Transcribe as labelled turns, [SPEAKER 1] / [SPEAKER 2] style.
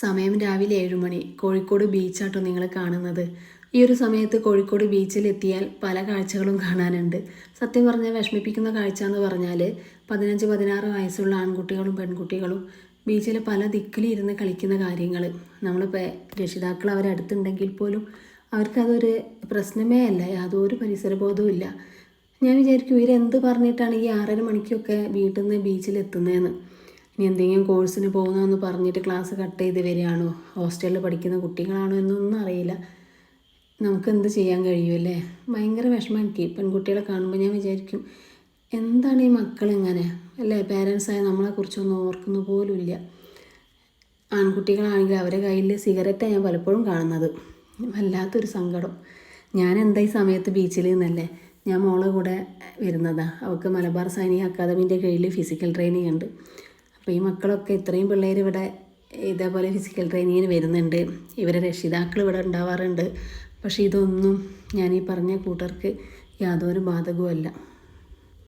[SPEAKER 1] സമയം രാവിലെ 7 മണി. കോഴിക്കോട് ബീച്ചാട്ടോ നിങ്ങൾ കാണുന്നത്. ഈ ഒരു സമയത്ത് കോഴിക്കോട് ബീച്ചിലെത്തിയാൽ പല കാഴ്ചകളും കാണാനുണ്ട്. സത്യം പറഞ്ഞാൽ വിഷമിപ്പിക്കുന്ന കാഴ്ച എന്ന് പറഞ്ഞാൽ 15-16 വയസ്സുള്ള ആൺകുട്ടികളും പെൺകുട്ടികളും ബീച്ചിൽ പല ദിക്കിലിരുന്ന് കളിക്കുന്ന കാര്യങ്ങൾ. നമ്മളിപ്പോൾ രക്ഷിതാക്കൾ അവരടുത്തുണ്ടെങ്കിൽ പോലും അവർക്കതൊരു പ്രശ്നമേ അല്ല, യാതൊരു പരിസരബോധവും ഇല്ല. ഞാൻ വിചാരിക്കും ഇവരെന്ത് പറഞ്ഞിട്ടാണ് ഈ 6:30 മണിക്കൊക്കെ വീട്ടിൽ നിന്ന് ബീച്ചിലെത്തുന്നതെന്ന്. ഇനി എന്തെങ്കിലും കോഴ്സിന് പോകുന്നതെന്ന് പറഞ്ഞിട്ട് ക്ലാസ് കട്ട് ചെയ്ത് വരികയാണോ, ഹോസ്റ്റലിൽ പഠിക്കുന്ന കുട്ടികളാണോ എന്നൊന്നും അറിയില്ല. നമുക്കെന്ത് ചെയ്യാൻ കഴിയുമല്ലേ? ഭയങ്കര വിഷമം എനിക്ക്. പെൺകുട്ടികളെ കാണുമ്പോൾ ഞാൻ വിചാരിക്കും എന്താണ് ഈ മക്കളിങ്ങനെ അല്ലേ? പേരൻസായ നമ്മളെക്കുറിച്ചൊന്നും ഓർക്കുന്ന പോലും ഇല്ല. ആൺകുട്ടികളാണെങ്കിൽ അവരുടെ കയ്യിൽ സിഗരറ്റാണ് ഞാൻ പലപ്പോഴും കാണുന്നത്. വല്ലാത്തൊരു സങ്കടം. ഞാൻ എന്താ ഈ സമയത്ത് ബീച്ചിൽ നിന്നല്ലേ, ഞാൻ മോളെ കൂടെ വരുന്നതാണ്. അവൾക്ക് മലബാർ സൈനിക അക്കാദമിൻ്റെ കീഴിൽ ഫിസിക്കൽ ട്രെയിനിങ് ഉണ്ട്. അപ്പോൾ ഈ മക്കളൊക്കെ ഇത്രയും പിള്ളേർ ഇവിടെ ഇതേപോലെ ഫിസിക്കൽ ട്രെയിനിങ്ങിന് വരുന്നുണ്ട്. ഇവരെ രക്ഷിതാക്കൾ ഇവിടെ ഉണ്ടാവാറുണ്ട്. പക്ഷേ ഇതൊന്നും ഞാൻ ഈ പറഞ്ഞ കൂട്ടർക്ക് യാതൊരു ബാധകവുമല്ല.